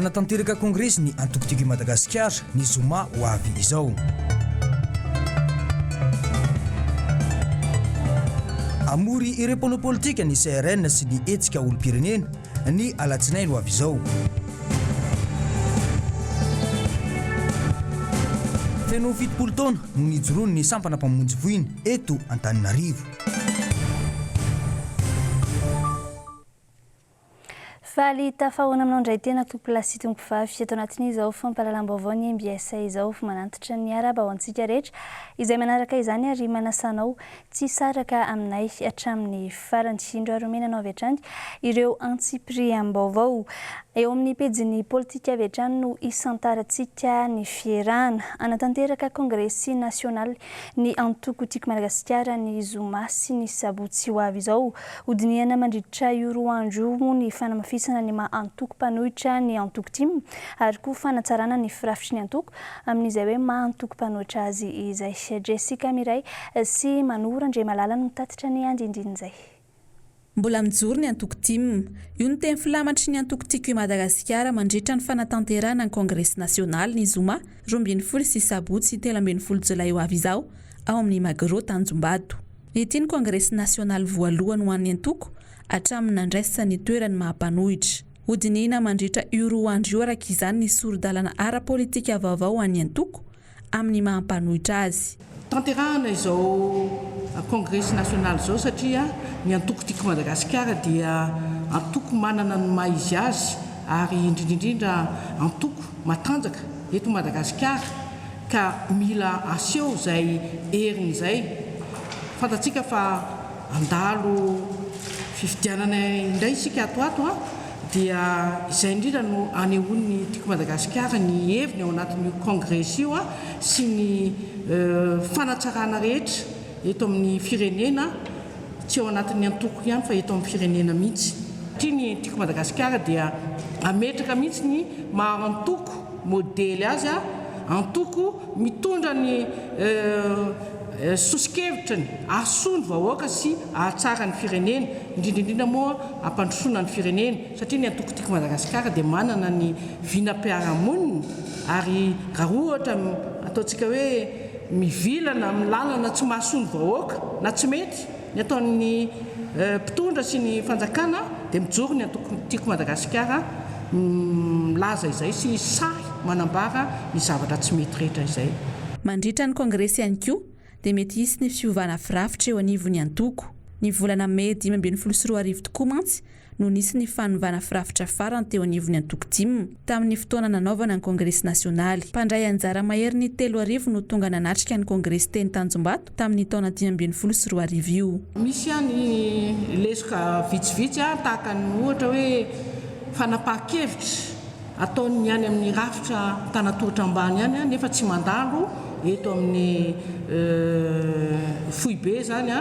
anatanteraka kongresy ny antokotiko Madagasikara ny zoma ho avy izao. Amory ireo mpanao politika ny CRN sy ny hetsika olom-pirenena ny alatsinainy ho avy izao. Feno 70 taona no nijoroany ny sampana mpamonjy voiny eto Antananarivo. Faly tafahoana aminao indray tena tomplasy tompo vavy eto anatin'izao fampahalalam-baovao ny MBS izao manantitra ny araba ho antsika rehetra izay manaraka izany ary manasanao tsy saraka aminay hatramin'ny farany indro ary omenanao avy hatrany ireo antsipry am-baovao. Eo amin'ny pejin'ny politika avy hatrany no isantarantsika ny fierana anatanteraka kongresy nasionaly ny antokotiko Madagasikara ny zoma sy ny sabotsy ho avy izao. Hodiniana mandritra io roa andro ny fanamafisana ny maha-antoko mpanohitra ny antoko tim ary koa fanatsarana ny firafitry ny antoko amin'izay hoe maha-antoko mpanohitra azy izay. Jessica Miray sy Manora Andriamalala no mitatitra ny andindin'izay. Mbola mijoro ny antoko tim io ny teny filamatry ny antokotiko i Madagasikara mandritra ny fanatanterana ny kongresy nasionaly ny zoma 12 sy sabotsy 13 Jolay ho avy izao ao amin'ny Magro Tanjombato. Ity ny kongresy nasionaly voalohany ho an'ny antoko hatramin'ny nandraisany toerany mahampanohitra. Hodinina mandritra io roa andro io araka izany ny soro-dalana ara-politika vaovao ho an'ny antoko amin'ny mahampanohitra azy. Tanterahana izao kongresy nasionaly izao satria ny antokotiko Madagasikara dia antoko manana ny maha izy azy ary indrindrindrindra antoko matanjaka eto Madagasikara ka mila aseho izay heriny izay. Fantatsika fa andalo fifidianana indray isika atoato dia izay indrindra no anehoan'ny tiko Madagasikara ny heviny ao anatin'io kongresy io sy ny fanatsarana rehetra eto amin'ny firenena tsy ao anatin'ny antoko ihany fa eto amin'ny firenena mihitsy. Tia ny tiko Madagasikara dia ametraka mihitsy ny maha-antoko modely azy antoko mitondra ny sosi-kevitrany ahasony vahoaka sy ahatsara ny firenena indrindrindrindra moa ampandrosoana ny firenena satria ny antokotiko Madagasikara dia manana ny vinam-piarahamonina ary raha ohatra ataontsika hoe mivilana amin'ny lalana tsy mahasony vahoaka na tsy mety ny ataon'ny mpitondra sy ny fanjakana dia mijoro ny antokotiko Madagasikara milaza izay sy sary manambara ny zavatra tsy mety rehetra izay. Mandritra ny kongresy ihany koa dia mety hisy ny fiovana firafitra eo anivon'ny antoko. Ny volana May 2024 tokoa mantsy no nisy ny fanovana firafitra farany teo anivon'ny antoko tim tamin'ny fotoana nanaovana ny kongresy nasionaly. Mpandray anjara mahery ny 3 no tonga nanatrika ny kongresy teny Tanjombato tamin'ny taona 2024 io. Misy ihany lesoka vitsivitsy tahaka ny ohatra hoe fanapahan-kevitra ataony ihany amin'ny rafitra tanatohitra ambany ihany nefa tsy mandalo eto amin'ny foibe zany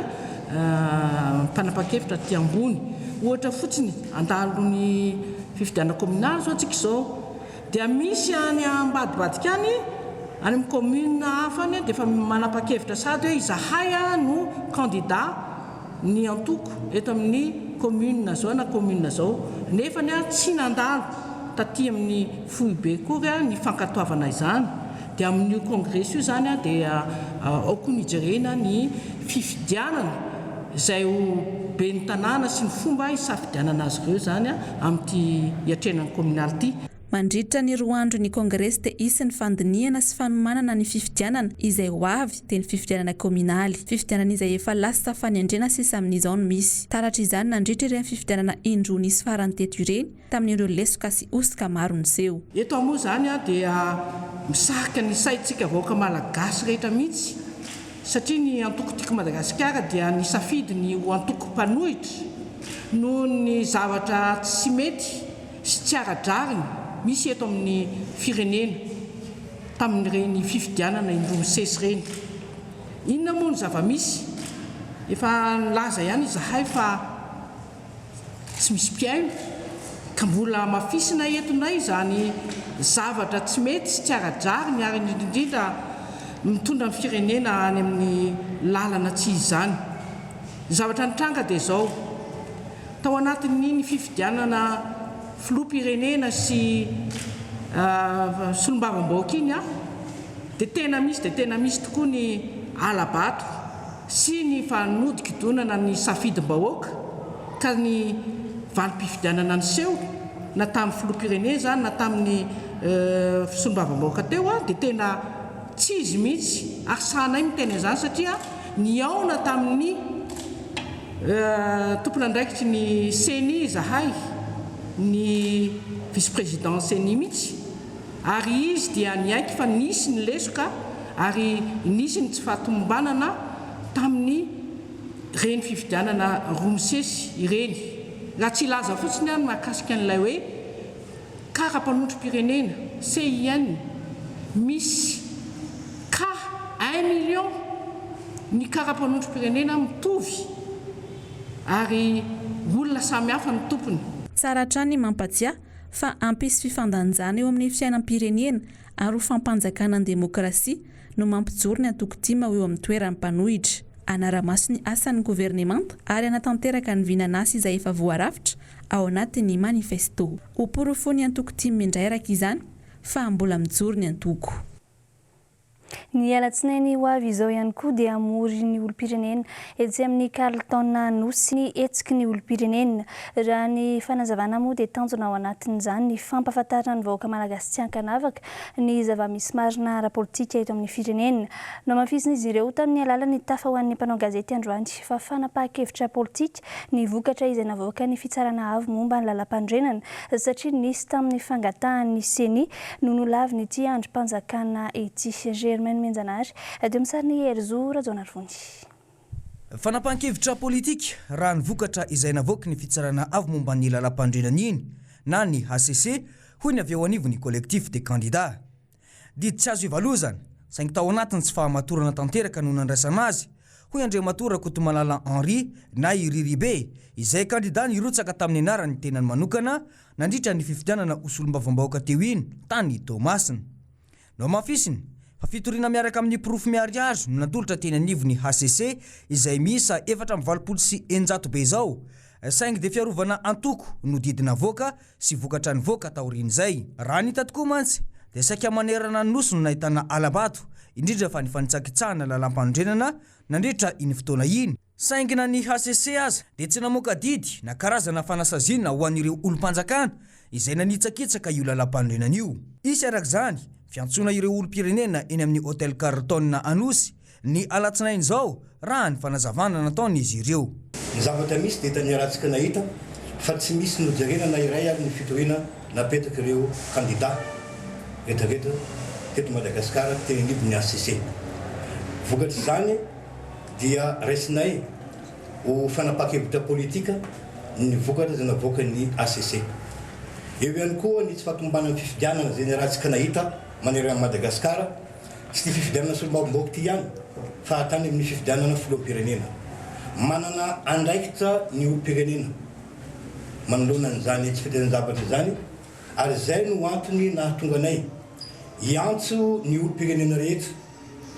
fanapahan-kevitra aty ambony. Ohatra fotsiny andalo ny fifidiana kominaly zao tsika izao dia misy any ambadibadika any amin'ny commune hafany dia efa manapa-kevitra sady hoe izahay no candidat ny antoko eto amin'ny commune zao na commune zao nefa ny tsy nandalo taty amin'ny foibe kory ny fankatoavana izany. Dia amin'io kongresy io zany dia aoko nijerena ny fifidianana izay ho be ny tanàna sy ny fomba isafidianana azy ireo zany amin'ity hiatrenan'ny kominaly ity. Mandritra ny roa andro ny kongresy dia isy ny fandiniana sy fanomanana ny fifidianana izay ho avy dia ny fifidianana kominaly. Fifidianana izay efa lasa fanendrena sisa amin'izao no misy. Taratra izany nandritra ireny fifidianana indro nisy farany teto ireny tamin'ireo lesoka sy osika maro niseho. Eto moa zany dia misarika ny saintsika vahoaka malagasy rehetra mihitsy satria ny antokotiko Madagasikara dia ny safidy ny ho antoko mpanohitra noho ny zavatra tsy mety sy tsy ara-drariny misy eto amin'ny firenena tamin'ireny fifidianana indro misesy reny. Inona moa ny zava-misy efa nilaza ihany izahay fa tsy misy mpiaino ka mbola mafisina etonay zany zavatra tsy mety sy tsy ara-drariny ary indrindrindra mitondra ny firenena any amin'ny lalana tsy izany. Zavatra nitranga dia izao tao anatin'ny fifidianana filoham-pirenena sy solombavam-bahoaka iny dia tena misy tokoa ny alabato sy ny fanodikodonana ny safidim-bahoaka ka ny valim-pifidianana ny seho na tamin'ny filoham-pirenena zany na tamin'ny solombavam-bahoaka teo dia tena tsy izy mihitsy ary sahanay miteny izany satria ny aona tamin'ny tompona andraikitry ny CENI zahay ny vice-président CENI mihitsy ary izy dia niaiky fa nisy ny lesoka ary nisy ny tsy fahatombanana tamin'ny reny fifidianana romosesy ireny raha tsy ilaza fotsiny any mahakasika an'ilay hoe karapanondrom-pirenena CIN misy ka 1 million ny karapanondrom-pirenena mitovy ary olona samihafa ny tompony. Tsara hatrany mampatsiahy fa ampisy fifandanjana eo amin'ny fiainam-pirenena ary fampanjakana ny demokrasia no mampijoro ny antoko-tima eo amin'ny toeran'ny mpanohitra. Anaramaso ny asan'ny governemanta ary anatanteraka ny vinanasa izay efa voarafitra ao anatin'ny manifesto. Ho porofony antoko-tima mindray araka izany fa mbola mijoro ny antoko. Ny alatsinainy ho avy izao ihany koa dia amory ny olom-pirenena etsy amin'ny Carleton Nosy ny etsiky ny olom-pirenena. Raha ny fanazavana moa dia tanjona ao anatin'izany ny fampahafantarana ny vahoaka malagasy tsy ankanavaka ny zava-misy marina ara-politika eto amin'ny firenena. No mafisina izy ireo tamin'ny alalan'ny tafa ho an'ny mpanao gazety androany fa fanapahan-kevitra politika ny vokatra izay navoaka ny fitsarana avy momba ny lalam-pandrenana satria nisy tamin'ny fangatahan'ny CENI no nolavy n'ity androm-panjakana ity. Menjanary edy misariny Herzora Jonarvony. Fanapahan-kevitra politika raha ny vokatra izay navoaka ny fitsarana avy momba ny lalam-pandrenana iny na ny HCC hoy ny avy eo anivon'ny collectif des candidats. Didy tsy azo ivalozana saingy tao anatiny tsy fahamatorana tanteraka no nandraisana azy hoy Andriamatora Kotomalala Henri na Iriribe izay kandidat nirotsaka tamin'ny anarany tenany manokana nandritra ny fifidianana osolombavambahoaka teo iny tany Tomasina. No mafisiny fa fitoriana miaraka amin'ny profo miariazo no natolotra teny anivon'ny HCC izay miisa 426 be izao saingy dia fiarovana antoko no didina voaka sy vokatra ny voaka taorian'izay. Raha nita tokoa mantsy dia saika manerana ny nosy no nahitana alabato indrindra fa ny fanitsakitsahana lalam-pandrenana nandritra iny fotoana iny. Saingy na ny HCC aza dia tsy namoaka didy na karazana fanasazina ho an'ireo olom-panjakana izay nanitsakitsaka io lalam-pandrenana io. Isy arak'izany fiantsona ireo olom-pirenena eny amin'ny hôtel Carleton Anosy ny alatsinainy zao raha ny fanazavana nataony izy ireo. Ny zavatra misy dia tany ratsika nahita fa tsy misy nojerena na iray ary ny fitoriana napetaka ireo kandidat rehetrarehetra teto Madagasikara teny anivon'ny HCC. Vokatry izany dia raisinay ho fanapahan-kevitra politika ny vokatra izay navoaka ny HCC. Eo ihany koa ny tsy fahatombanan'ny fifidianana izay ny ratsika nahita manerana Madagasikara tsy ny fifidianana solombavam-bahoaka ty ihany fa hatany amin'ny fifidianana filoham-pirenena. Manana andraikitra ny olom-pirenena manoloana an'izany tsy fidianana zavatra izany ary izay no antony nahatonga anay hiantso ny olom-pirenena rehetra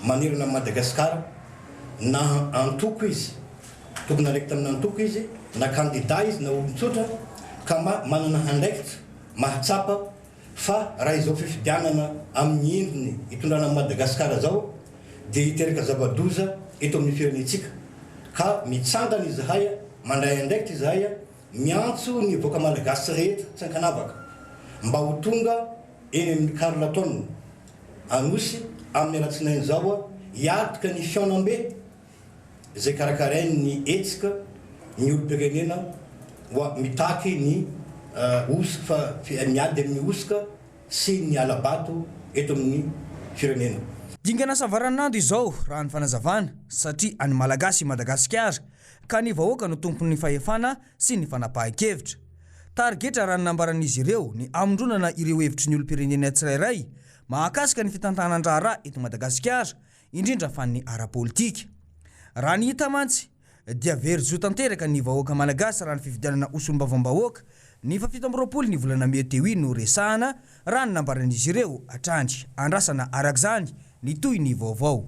manerana Madagasikara na antoko izy tokony andraikitra amin'ny antoko izy na kandidat izy na olon-tsotra ka manana andraikitra mahatsapa fa raha izao fifidianana amin'ny endriny hitondrana Madagasikara zao dia hiteraka zava-doza eto amin'ny firenentsika ka mitsangana izy haya mandray andraikitra izy haya miantso ny voaka malagasy rehetra tsy ankanavaka mba ho tonga eny amin'ny Carleton Anosy amin'ny alatsinainy zao hiatrika ny fiaonam-be izay karakarainy ny etsika ny olom-pirenena wa mitaky ny osika fa miady amin'ny osika sy ny alabato eto amin'ny firenena. Dingana savaranandro izao raha ny fanazavana satria any malagasy Madagasikara ka ny vahoaka no tompon'ny fahefana sy ny fanapahan-kevitra. Targetra raha ny nambaran'izy ireo ny amondronana ireo hevitry ny olom-pirenena tsirairay mahakasika ny fitantanan-draharaha eto Madagasikara indrindra fa ny ara-politika. Raha ny hita mantsy dia very zo tanteraka ny vahoaka malagasy raha ny fifidianana osolombavambahoaka ny fa 17 ny volana May teo iny no resahana raha ny nambaran'izy ireo atrandry andrasana arak'izany ny toy ny vaovao.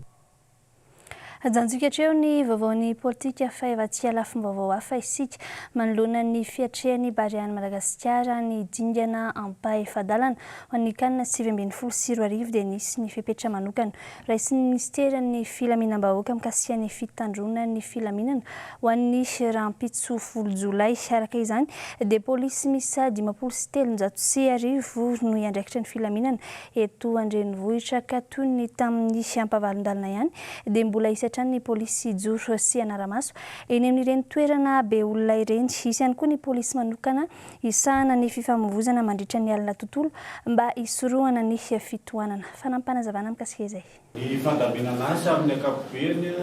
ajantsika hatreo ny vaovaon'ny politika fa efa tsy alafim-baovao hafa isika manoloana ny fiatrehan'ny barian'i Madagasikara ny dingana ampahefadalana ho an'ny kanina 2024 dia nisy ny fepetra manokana raisin'ny ministeran'ny filaminam-bahoaka mikasihan'ny fitandronan'ny filaminana ho an'ny rampitsofolo Jolay. Araka izany dia polisy misa 53 no iandraikitra ny filaminana eto andrenivohitra ka toy ny tamin'ny ampavalon-dalana ihany dia mbola ny polisy joro sy anaramaso eny amin'ireny toerana be olona ireny. Isy ihany koa ny polisy manokana isahana ny fifamoivoizana mandritra ny alina tontolo mba hisorohana ny fitohanana. Fanampanazavana mikasika izay. Ny fandaminana asa amin'ny ankapobeny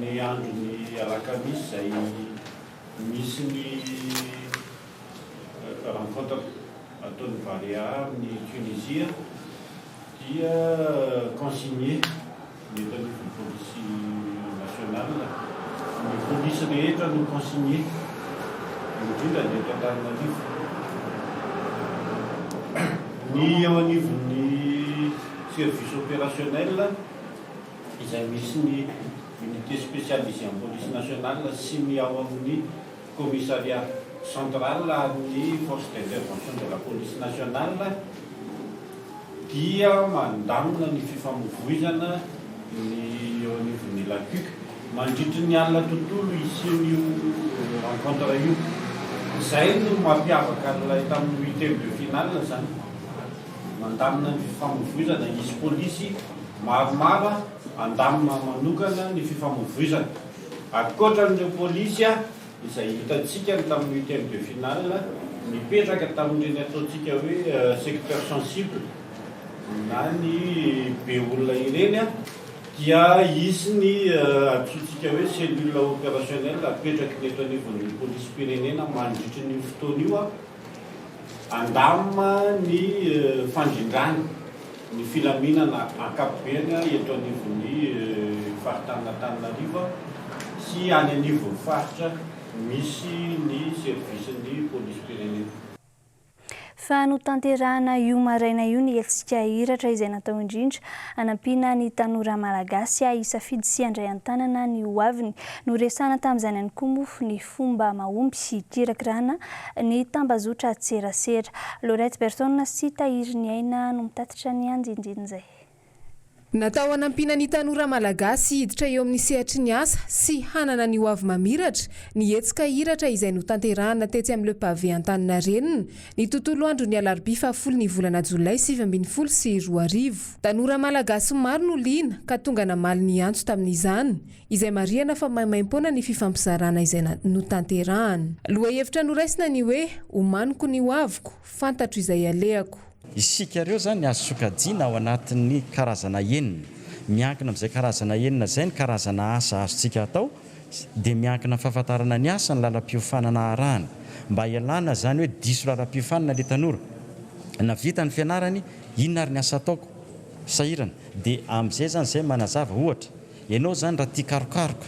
ny andro ny alakamisy izay misy ny rencontre ataon'ny Varia amin'ny Tunisia dia consigné ny police nationale, ny police rehetra no consigné indrindra ny eto Antananarivo. Ny eo anivon'ny service opérationnel izay misy ny unité spécialisée en police nationale sy ny ao amin'ny commissariat central ny force d'intervention de la police nationale dia mandamina ny fifamoivoizana ny eo anivon'ny lakuka mandritry ny alina tontolo isin'io rencontre io. Izay no mampiavaka ilay tamin'ny huitième de finale zany mandamina ny fifamoivoizana isy polisy maromaro andamina manokana ny fifamoivoizana. Ankoatran'ireo polisy izay hitantsika tamin'ny huitième de finale nipetraka tamin'ireny ataontsika hoe secteur sensible na ny be olona ireny dia isy ny antsointsika hoe cellule opérationnelle apetraky ny eto anivon'ny polisy pirenena mandritry ny fotoana io andamina ny fandrindrana ny filaminana ankapobeny eto anivon'ny faritany-Antananarivo sy any anivon'ny faritra misy ny service ny polisy pirenena. Fa no tanterahana io maraina io ny hetsika hiratra izay natao indrindra anampiana ny tanora malagasy hisafidy sy handray an-tanana ny hoaviny no resana tamin'izany ihany koa mofo ny fomba mahomby sy hikirakirana ny tambazotra tserasera. Laurette Berton sy Tahiry ny aina no mitatitra ny andindindin izay. Natao hanampiana ny tanora malagasy hiditra eo amin'ny sehatry ny asa sy hanana ny hoavy mamiratra ny hetsika hiratra izay no tanterahana tetsy amin'ny Le Pavé Antaninarenina ny tontolo andro ny Alarobia 10 ny volana Jolay 2024. Tanora malagasy maro no liana ka tonga namaly ny antso tamin'izany izay marihana fa maimaim-poana ny fifampizarana izay no tanterahana. Lohahevitra noraisina ny hoe omaniko ny hoaviko fantatro izay aleako. Isika ireo zany azo sokajiana ao anatin'ny karazana enina. Miankina amin'izay karazana enina izay ny karazana asa azontsika atao dia miankina fahafantarana ny asa ny lalam-piofanana arahana mba ialana zany hoe diso lalam-piofanana ilay tanora. Na vita ny fianarany inona ary ny asa ataoko sahirana dia amin'izay zany izay manazava ohatra ianao zany raha tia karokaroka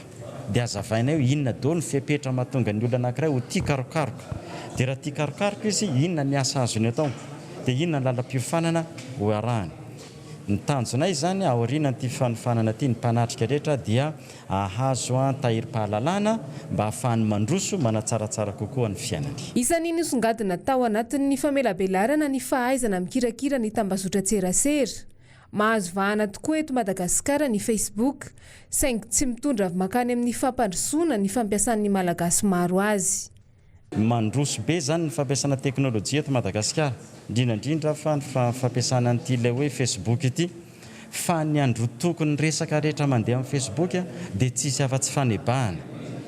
dia azavaina eo inona daholo ny fiapetra mahatonga ny olona anankiray ho tia karokaroka dia raha tia karokaroka izy inona ny asa azony atao dia inona ny lalam-piofanana ho arahany. Ny tanjonay zany aorianan'ity fanofanana ity ny mpanatrika rehetra dia ahazo tahirim-pahalalana mba ahafahany mandroso manatsaratsara kokoa ny fiainany. Isan'ny nisongadina tao anatin'ny famelabelarana ny fahaizana mikirakira ny tambazotra tserasera. Mahazo vahana tokoa eto Madagasikara ny Facebook saingy tsy mitondra makany amin'ny fampandrosoana ny fampiasan'ny malagasy maro azy. Mandroso be zany ny fampiasana teknôlôjia eto Madagasikara indrindra fa ny fampiasana an'ity ilay hoe Facebook ity fa ny andro tokony resaka rehetra mandeha amin'ny Facebook dia tsisy afa-tsy fanebahana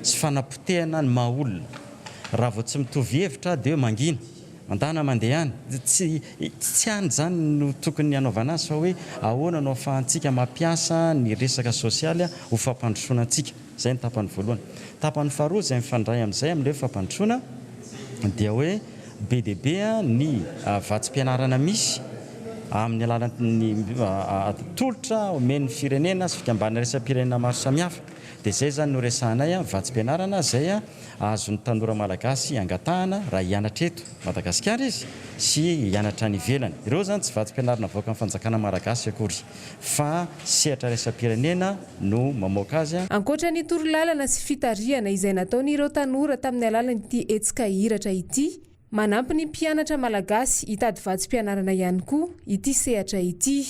sy fanapotehana ny maha-olona. Raha vao tsy mitovy hevitra dia hoe mangina mandana mandeha any tsy any zany no tokony hanaovana azy fa hoe ahoana no ahafahantsika mampiasa ny resaka sosialy ho fampandrosoana antsika. Izay ny tapany voalohany. Tapany faharoa izay mifandray amin'izay amin'ilay fampandrosoana dia hoe be dia be ny vatsim-pianarana misy amin'ny alalan'ny tolotra omeny firenena sy fikambana resam-pirenena maro samihafa dia izay zany no resanay vatsym-pianarana izay azon'ny tanora malagasy angatahana raha hianatra eto Madagasikara izy sy hianatra any ivelany. Ireo zany tsy vatsym-pianarana avoaka amin'ny fanjakana malagasy akory fa sehatra resam-pirenena no mamoaka azy. Ankoatra ny torolalana sy fitariana izay nataon'ireo tanora tamin'ny alalan'ity hetsika hiratra ity, manampy ny mpianatra malagasy hitady vatsym-pianarana ihany koa ity sehatra ity,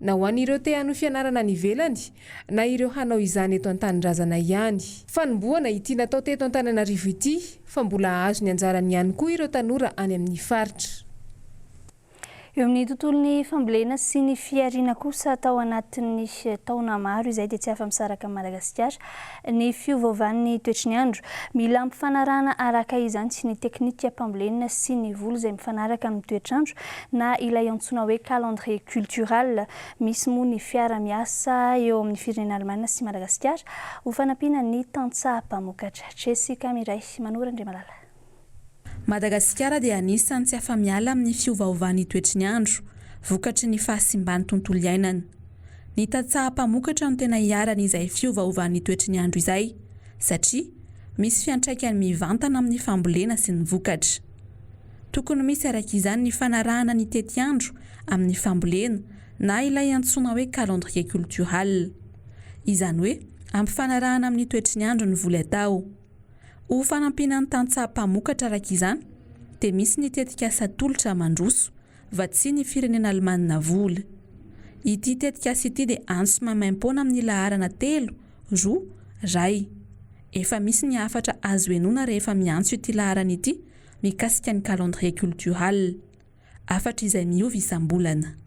na ho an'ireo te hano fianarana any ivelany na ireo hanao izany eto an-tanindrazana ihany. Fanombohana ity natao teto Antananarivo ity fa mbola azo ny anjarany ihany koa ireo tanora any amin'ny faritra. Eo amin'ny tontolon'ny fambolena sy ny fiariana kosa tao anatin'ny taona maro izay dia tsy afa-misaraka Madagasikara ny fiovaovan'ny toetry ny andro. Mila ampifanarahana araka izany sy ny teknika fambolena sy ny volo izay mifanaraka amin'ny toetr'andro na ilay antsoina hoe calendrier culturel. Misy moa ny fiara-miasa eo amin'ny firenena Alemana sy Madagasikara ho fanampiana ny tantsaha-mpamokatra. Jessica Miray Manora Andriamalala. Madagasikara dia anisan'ny tsy afa-miala amin'ny fiovaovan'ny toetry ny andro, vokatry ny fahasimban'ny tontolo iainana. Ny tantsaha-mpamokatra no tena iaran'izay fiovaovan'ny toetry ny andro izay, satria misy fiantraikany mivantana amin'ny fambolena sy ny vokatra. Tokony misy araka izany ny fanarahana ny tety-andro amin'ny fambolena na ilay antsoina hoe calendrier culturel. Izany hoe ampifanarahana amin'ny toetry ny andro ny vola atao. Ho fanampiana ny tantsaha-mpamokatra araka izany dia misy ny tetikasa tolotra mandroso vatsy ny firenena Alemana vola. Ity tetikasa ity dia anso mamaim-poana amin'ny laharana 3, 2, 2. Efa misy ny afatra azo enona rehefa miantso ity laharana ity mikasika ny calendrier culturel. Afatra izay miova isam-bolana.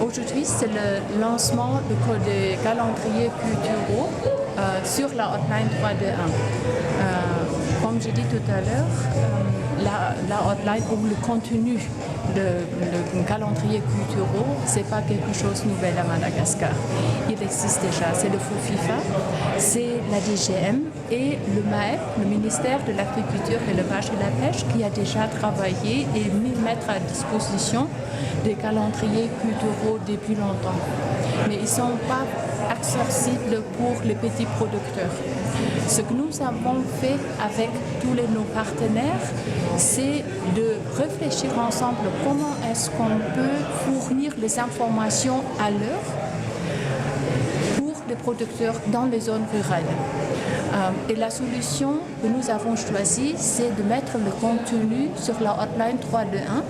Aujourd'hui, c'est le lancement des calendriers culturaux sur la hotline 321. Comme j'ai dit tout à l'heure, la hotline ou le contenu de calendrier culturaux, c'est pas quelque chose de nouvel à Madagascar. Il existe déjà. C'est le FOFIFA, c'est la DGM et le MAEP, le ministère de l'Agriculture, l'Élevage et la Pêche, qui a déjà travaillé et mis mettre à disposition des calendriers culturaux depuis longtemps. Mais ils ne sont pas accessibles pour les petits producteurs. Ce que nous avons fait avec tous nos partenaires, c'est de réfléchir ensemble comment est-ce qu'on peut fournir les informations à l'heure pour les producteurs dans les zones rurales. Et la solution que nous avons choisie, c'est de mettre le contenu sur la hotline 321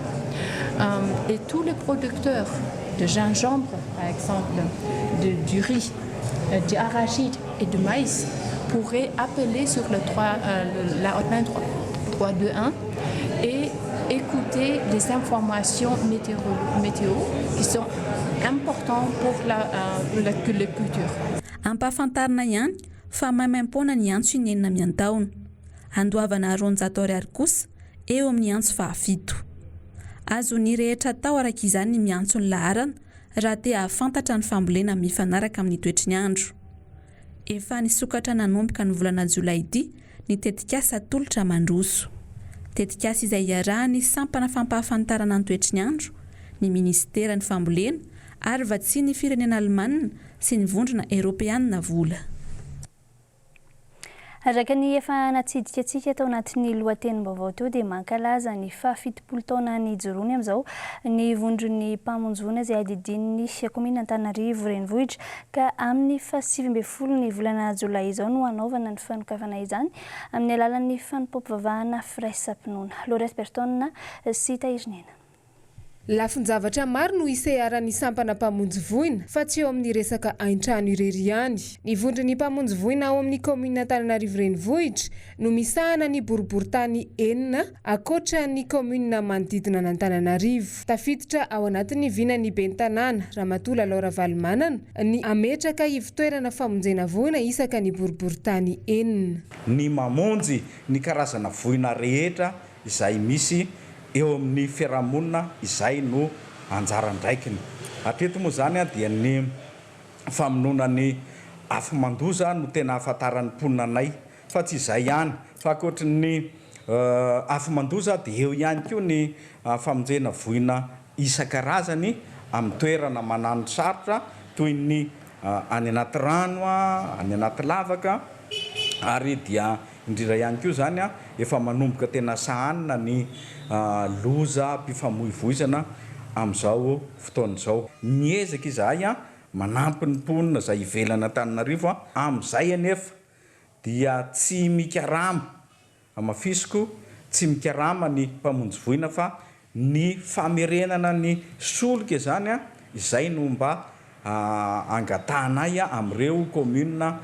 et tous les producteurs de gingembre, par exemple, du riz, du arachide et du maïs pourraient appeler sur la hotline 321 et écouter les informations météo qui sont importantes pour l'agriculture. Ampahafantarina ihany fa maimaim-poana ny antso inenina miantaona. Andoavana 200 ariary kosa eo amin'ny antso 7. Azo ny rehetra tao araka izany ny miantso ny laharana raha te ahafantatra ny fambolena mifanaraka amin'ny toetry ny andro. Efa nisokatra nanomboka ny volana Jolay ity ny tetikasa tolotra mandroso. Tetikasa izay iarahany sampana fampahafantarana ny toetry ny andro, ny ministera ny fambolena ary vatsy ny firenena Alemana sy ny vondrona Eropeanina vola. Araka ny efa natsidika antsika tao anatin'ny lohatenim-baovao teo dia mankalaza ny 70 taona ny joroany amin'izao ny vondron'ny mpamonjona izay adidin'ny komina Antananarivo renivohitra ka amin'ny 7 ny volana Jolay izao no hanaovana ny fanokafana izany amin'ny alalan'ny fanompom-pivavahana firaisam-pinoana. Lorette Bertone sy Tahirinena. Lafin-javatra maro no isaharan'ny sampana mpamonjy voina fa tsy eo amin'ny resaka hain-trano irery ihany. Ny vondron'ny mpamonjy voina ao amin'ny komina Antananarivo renivohitra no misahana ny boriboritany 4 akoatra ny komina manodidina an'Antananarivo. Tafiditra ao anatin'ny vinany bentanàna Ramatola Laura Valimanana ny ametraka ivitoerana famonjena voina isaka ny boriboritany 4. Ny mamonjy ny karazana voina rehetra izay misy eo amin'ny fiarahamonina izay no anjaran-draikiny. Hatreto moa zany dia ny famonoana ny afa-mandoza no tena ahafantaran'ny mponinanay fa tsy izay ihany fa ankoatra ny afa-mandoza dia eo ihany koa ny famonjena voina isan-karazany amin'ny toerana manano sarotra toy ny any anaty rano any anaty lavaka ary dia indrindra ihany koa zany efa manomboka tena sahanina ny loza mpifamoivoizana amin'izao fotoan'izao. Miezaka izahay manampy ny mponina izay ivelana Antananarivo amin'izay anefa dia tsy mikarama amafisiko tsy mikarama ny mpamonjy voina fa ny famerenana ny solika zany izay no mba angatahanay amin'ireo commune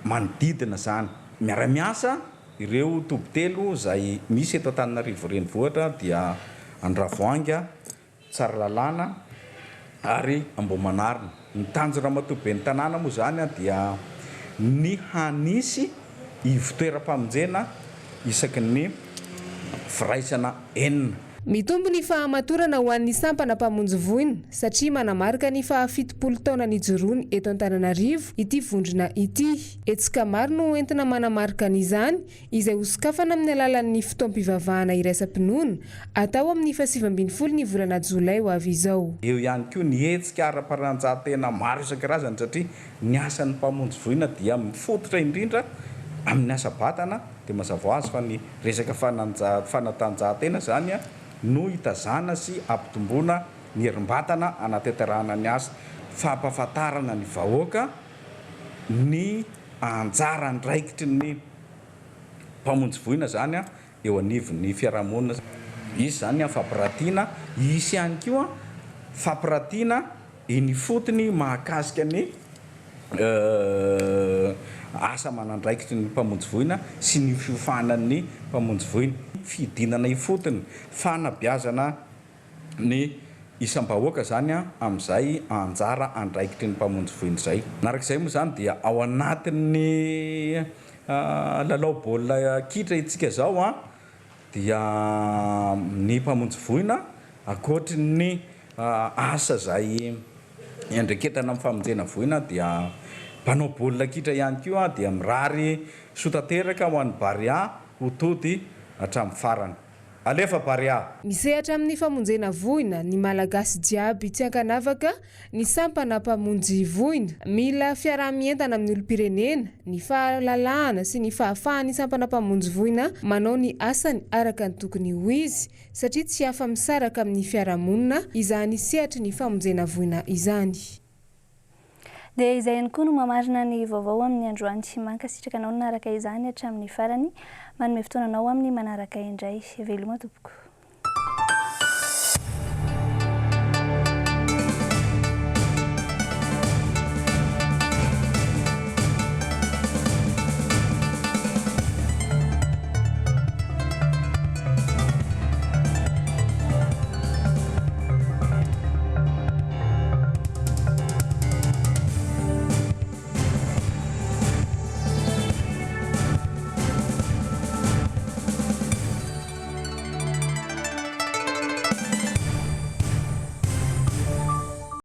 manodidina zany. Miara-miasa ireo tobitelo izay misy eto Antananarivo renivohitra dia Andravoahangy, Tsaralalàna ary Amboamanarina. Ny tanjona matoben'ny tanàna moa zany dia ny hanisy ivon-toeram-pamonjena isaky ny firaisana enina. Mitombo ny fahamatorana ho an'ny sampana mpamonjy voina satria manamarika ny 70 taona nijoroany eto Antananarivo ity vondrona ity. Etsika maro no entina manamarika n'izany izay hosokafana amin'ny alalan'ny fotoam-pivavahana iraisam-pinoana atao amin'ny 7 ny volana Jolay ho avy izao. Eo ihany koa ny hetsika ara-paranjahantena maro isan-karazany satria ny asan'ny mpamonjy voina dia mifototra indrindra amin'ny asa batana dia mazava ho azy fa ny resaka fanatanjahantena zany no hitazana sy ampitomboana ny herim-batana anatanterahana ny asa, fampahafantarana ny vahoaka ny anjara andraikitry ny mpamonjy voina zany eo anivon'ny fiarahamonina. Izy zany fampiratiana, isy ihany koa fampiratiana eny fotony mahakasika ny asa manandraikitry ny mpamonjy voina sy ny fiofanan'ny mpamonjy voina. Fidinana ifotony fanabiazana ny isam-bahoaka zany amin'izay anjara andraikitry ny mpamonjy voina izay. Narak'izay moa zany dia ao anatin'ny lalao baolina kitra itsika zao dia ny mpamonjy voina akoatry ny asa zay endreketana amin'ny famonjena voina dia mpanao baolina kitra ihany koa dia mirary sotateraka ho an'ny Baria ho tody hatramin'ny farany. Alefa Baria. Misehatra amin'ny famonjena voina ny malagasy jiaby tsy ankanavaka ny sampana mpamonjy voina. Mila fiarahamientana amin'ny olom-pirenena, ny fahalalahana sy ny fahafahan'ny sampana mpamonjy voina manao ny asany araka ny tokony ho izy satria tsy afa-misaraka amin'ny fiarahamonina izany sehatry ny famonjena voina izany. Dia izay ihany koa no mamarina ny vaovao amin'ny androany tsy mankasitraka anao naraka izany hatramin'ny farany manome fotoananao amin'ny manaraka indray. Veloma tompoko.